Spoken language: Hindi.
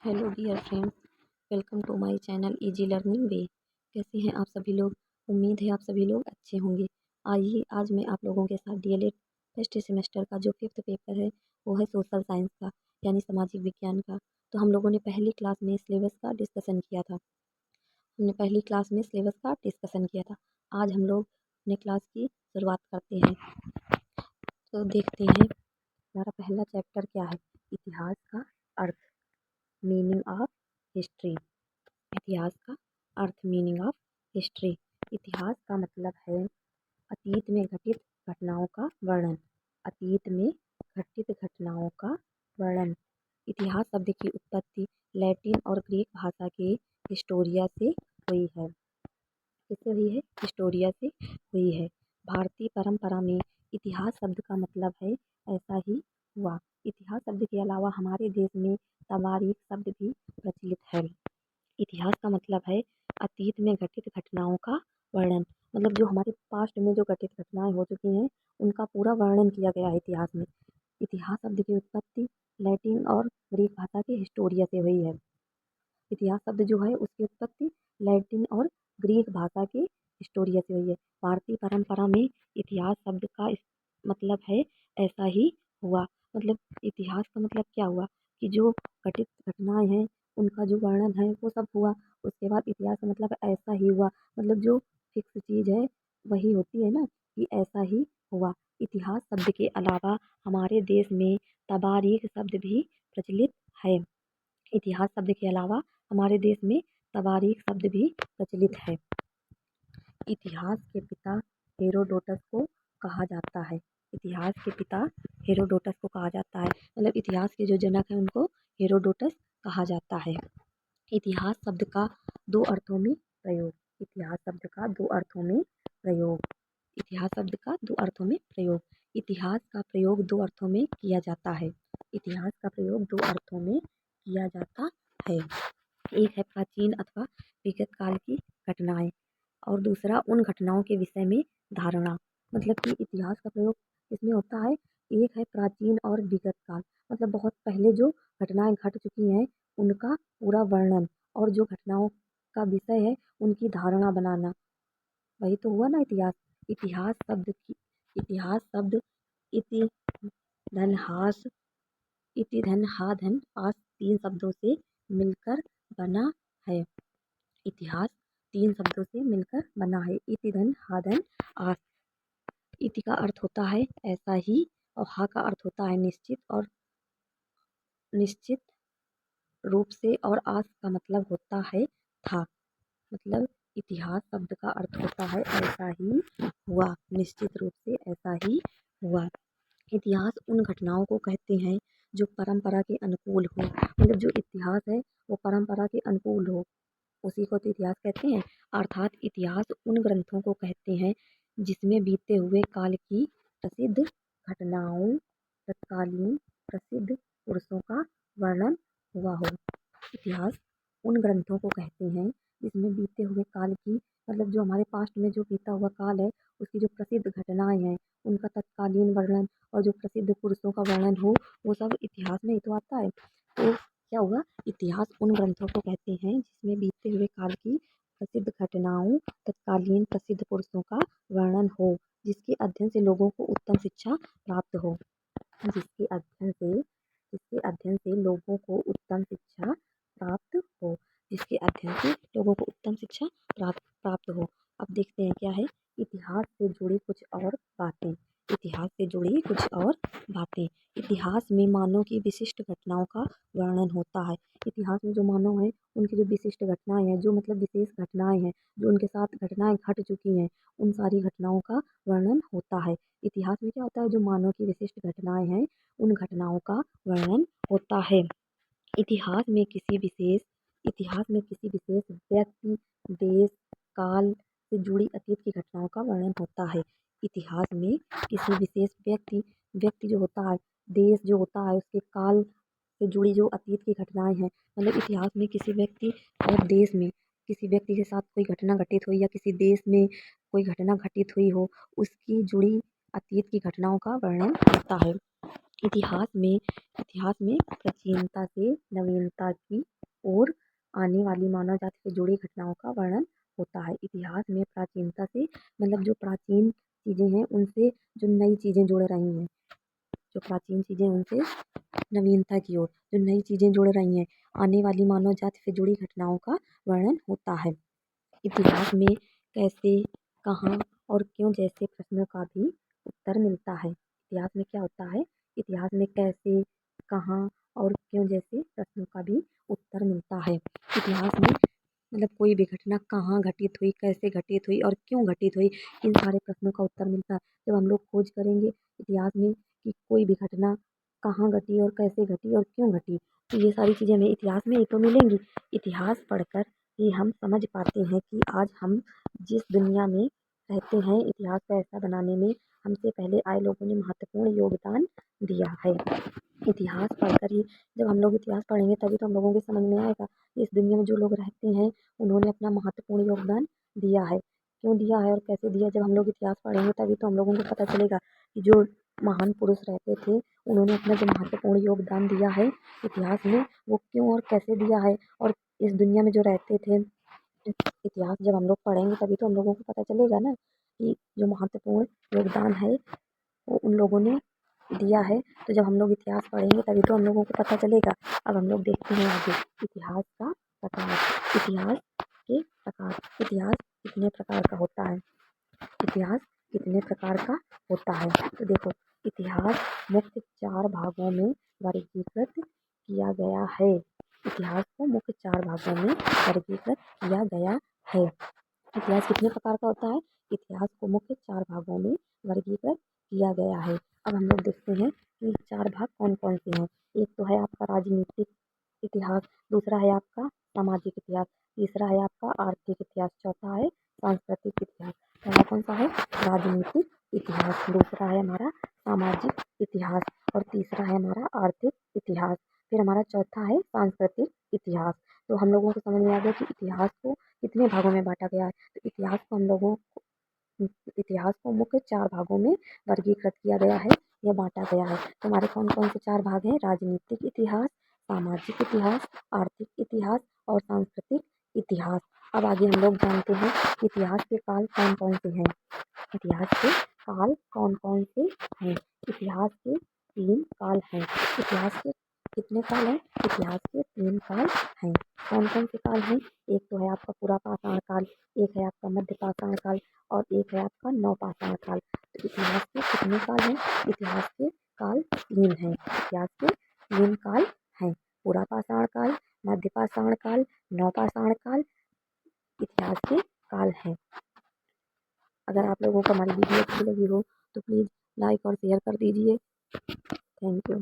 Hello dear friends, welcome to my channel easy learning way. कैसे हैं आप सभी लोग? उम्मीद है आप सभी लोग अच्छे होंगे। आइए आज मैं आप लोगों के साथ डीएलएड फर्स्ट सेमेस्टर का जो फिफ्थ पेपर है वो है सोशल साइंस का, यानी सामाजिक विज्ञान का। तो हम लोगों ने पहली क्लास में सिलेबस का डिस्कशन किया था। आज हम लोग अपने क्लास की शुरुआत करते हैं। तो देखते हैं हमारा पहला चैप्टर क्या है। इतिहास का अर्थ, मीनिंग ऑफ हिस्ट्री। इतिहास का अर्थ, मीनिंग ऑफ हिस्ट्री। इतिहास का मतलब है अतीत में घटित घटनाओं का वर्णन। अतीत में घटित घटनाओं का वर्णन। इतिहास शब्द की उत्पत्ति लैटिन और ग्रीक भाषा के हिस्टोरिया से हुई है। किससे हुई है? हिस्टोरिया से हुई है। भारतीय परंपरा में इतिहास शब्द का मतलब है ऐसा ही हुआ। इतिहास शब्द के अलावा हमारे देश में तवारीख शब्द भी प्रचलित है। इतिहास का मतलब है अतीत में घटित घटनाओं का वर्णन। मतलब जो हमारे पास्ट में जो घटित घटनाएं हो चुकी हैं उनका पूरा वर्णन किया गया है इतिहास में। इतिहास शब्द की उत्पत्ति लैटिन और ग्रीक भाषा के हिस्टोरिया से हुई है। इतिहास शब्द जो है उसकी उत्पत्ति लैटिन और ग्रीक भाषा के हिस्टोरिया से हुई है। भारतीय परंपरा में इतिहास शब्द का मतलब है ऐसा ही हुआ। मतलब इतिहास का मतलब क्या हुआ कि जो घटित घटनाएं हैं उनका जो वर्णन है वो सब हुआ। उसके बाद इतिहास का मतलब ऐसा ही हुआ, मतलब जो फिक्स चीज़ है वही होती है ना कि ऐसा ही हुआ। इतिहास शब्द के अलावा हमारे देश में तवारीख शब्द भी प्रचलित है। इतिहास शब्द के अलावा हमारे देश में तवारीख शब्द भी प्रचलित है। इतिहास के पिता हेरोडोटस को कहा जाता है। इतिहास के पिता हेरोडोटस को कहा जाता है, मतलब इतिहास के जो जनक हैं उनको हेरोडोटस कहा जाता है। इतिहास शब्द का दो अर्थों में प्रयोग। इतिहास शब्द का दो अर्थों में प्रयोग। इतिहास शब्द का दो अर्थों में प्रयोग। इतिहास का प्रयोग दो अर्थों में किया जाता है। इतिहास का प्रयोग दो अर्थों में किया जाता है। एक है प्राचीन अथवा विगत काल की घटनाएं और दूसरा उन घटनाओं के विषय में धारणा। मतलब कि इतिहास का प्रयोग इसमें होता है। एक है प्राचीन और विगत काल, मतलब बहुत पहले जो घटनाएं घट चुकी हैं उनका पूरा वर्णन, और जो घटनाओं का विषय है उनकी धारणा बनाना। वही तो हुआ ना इतिहास। इतिहास शब्द की इतिहास शब्द इति धन हास इति धन हा धन पास तीन शब्दों से मिलकर बना है। इतिहास तीन शब्दों से मिलकर बना है। इति धन हा धन आस। इति का अर्थ होता है ऐसा ही और हा का अर्थ होता है निश्चित और निश्चित रूप से, और आस का मतलब होता है था। मतलब इतिहास शब्द का अर्थ होता है ऐसा ही हुआ, निश्चित रूप से ऐसा ही हुआ। इतिहास उन घटनाओं को कहते हैं जो परंपरा के अनुकूल हो। मतलब जो इतिहास है वो परंपरा के अनुकूल हो, उसी को तो इतिहास कहते हैं। अर्थात इतिहास उन ग्रंथों को कहते हैं जिसमें बीते हुए काल की प्रसिद्ध घटनाओं, तत्कालीन प्रसिद्ध पुरुषों का वर्णन हुआ हो। इतिहास उन ग्रंथों को कहते हैं जिसमें बीते हुए काल की, मतलब जो हमारे पास्ट में जो बीता हुआ काल है उसकी जो प्रसिद्ध घटनाएं हैं उनका तत्कालीन वर्णन और जो प्रसिद्ध पुरुषों का वर्णन हो, वो सब इतिहास में ही तो आता है। तो क्या हुआ, इतिहास उन ग्रंथों को कहते हैं जिसमें बीते हुए काल की प्रसिद्ध घटनाओं, तत्कालीन प्रसिद्ध पुरुषों का वर्णन हो, जिसके अध्ययन से लोगों को उत्तम शिक्षा प्राप्त हो। जिसके अध्ययन से लोगों को उत्तम शिक्षा प्राप्त हो। जिसके अध्ययन से लोगों को उत्तम शिक्षा प्राप्त हो। अब देखते हैं क्या है इतिहास से जुड़ी कुछ और बातें। इतिहास से जुड़ी कुछ और बातें। इतिहास में मानव की विशिष्ट घटनाओं का वर्णन होता है। इतिहास में जो मानव हैं उनकी जो विशिष्ट घटनाएं हैं, जो मतलब विशेष घटनाएं हैं, जो उनके साथ घटनाएं घट चुकी हैं, उन सारी घटनाओं का वर्णन होता है। इतिहास में क्या होता है, जो मानव की विशिष्ट घटनाएं हैं उन घटनाओं का वर्णन होता है। इतिहास में किसी विशेष व्यक्ति, देश, काल से जुड़ी अतीत की घटनाओं का वर्णन होता है। इतिहास में किसी विशेष व्यक्ति जो होता है, देश जो होता है, उसके काल से जुड़ी जो अतीत की घटनाएं हैं, मतलब इतिहास में किसी व्यक्ति और देश में किसी व्यक्ति के साथ कोई घटना घटित हुई या किसी देश में कोई घटना घटित हुई हो, उसकी जुड़ी अतीत की घटनाओं का वर्णन होता है। इतिहास में प्राचीनता से नवीनता की ओर आने वाली मानव जाति से जुड़ी घटनाओं का वर्णन होता है। इतिहास में प्राचीनता से मतलब जो प्राचीन चीज़ें हैं उनसे जो नई चीज़ें जुड़ रही हैं, जो प्राचीन चीज़ें उनसे नवीनता की ओर जो नई चीज़ें जुड़ रही हैं, आने वाली मानव जाति से जुड़ी घटनाओं का वर्णन होता है। इतिहास में कैसे, कहाँ और क्यों जैसे प्रश्नों का भी उत्तर मिलता है। इतिहास में क्या होता है? इतिहास में कैसे, कहाँ और क्यों जैसे प्रश्नों का भी उत्तर मिलता है। इतिहास में मतलब कोई भी घटना कहाँ घटित हुई, कैसे घटित हुई और क्यों घटित हुई, इन सारे प्रश्नों का उत्तर मिलता है। जब हम लोग खोज करेंगे इतिहास में कि कोई भी घटना कहाँ घटी और कैसे घटी और क्यों घटी, तो ये सारी चीज़ें हमें इतिहास में ही तो मिलेंगी। इतिहास पढ़कर ही हम समझ पाते हैं कि आज हम जिस दुनिया में रहते हैं, इतिहास को ऐसा बनाने में हमसे पहले आए लोगों ने महत्वपूर्ण योगदान दिया है। इतिहास पढ़कर ही जब हम लोग इतिहास पढ़ेंगे तभी तो हम लोगों को समझ में आएगा कि इस दुनिया में जो लोग रहते हैं उन्होंने अपना महत्वपूर्ण योगदान दिया है। क्यों दिया है और कैसे दिया, जब हम लोग इतिहास पढ़ेंगे तभी तो हम लोगों को पता चलेगा कि जो महान पुरुष रहते थे उन्होंने अपना जो महत्वपूर्ण योगदान दिया है इतिहास में, वो क्यों और कैसे दिया है। और इस दुनिया में जो रहते थे, इतिहास जब हम लोग पढ़ेंगे तभी तो हम लोगों को पता चलेगा ना कि जो महत्वपूर्ण योगदान है वो उन लोगों ने दिया है। तो जब हम लोग इतिहास पढ़ेंगे तभी तो हम लोगों को पता चलेगा। अब हम लोग देखते हैं आगे इतिहास का प्रकार। इतिहास के प्रकार, इतिहास कितने प्रकार का होता है? इतिहास कितने प्रकार का होता है? तो देखो, इतिहास मुख्य 4 भागों में वर्गीकृत किया गया है। इतिहास को मुख्य 4 भागों में वर्गीकृत किया गया है। इतिहास कितने प्रकार का होता है? इतिहास को मुख्य 4 भागों में वर्गीकृत किया गया है। अब हम लोग देखते हैं कि 4 भाग कौन कौन से हैं। एक तो है आपका राजनीतिक इतिहास, दूसरा है आपका सामाजिक इतिहास, तीसरा है आपका आर्थिक इतिहास, चौथा है सांस्कृतिक इतिहास। पहला कौन सा है? राजनीतिक इतिहास, दूसरा है हमारा सामाजिक इतिहास और तीसरा है हमारा आर्थिक इतिहास। फिर हमारा चौथा है सांस्कृतिक इतिहास। तो हम लोगों को समझ में आ गया कि इतिहास को कितने भागों में बांटा गया है। तो इतिहास को मुख्य 4 भागों में वर्गीकृत किया गया है या बांटा गया है। तो हमारे कौन कौन से 4 भाग हैं? राजनीतिक इतिहास, सामाजिक इतिहास, आर्थिक इतिहास और सांस्कृतिक इतिहास। अब आगे हम लोग जानते हैं इतिहास के काल कौन कौन से हैं। इतिहास के काल कौन कौन से हैं? इतिहास के 3 काल हैं। इतिहास के कितने काल हैं? इतिहास के 3 काल हैं। कौन कौन से काल हैं? एक तो है आपका पुरापाषाण काल, एक है आपका मध्यपाषाण काल और एक है आपका नवपाषाण काल। तो इतिहास के कितने काल हैं? इतिहास के काल 3 हैं। इतिहास के 3 काल हैं। पुरापाषाण काल, मध्यपाषाण काल, नवपाषाण काल इतिहास के काल हैं। अगर आप लोगों को हमारी वीडियो अच्छी लगी हो तो प्लीज़ लाइक और शेयर कर दीजिए। Thank you.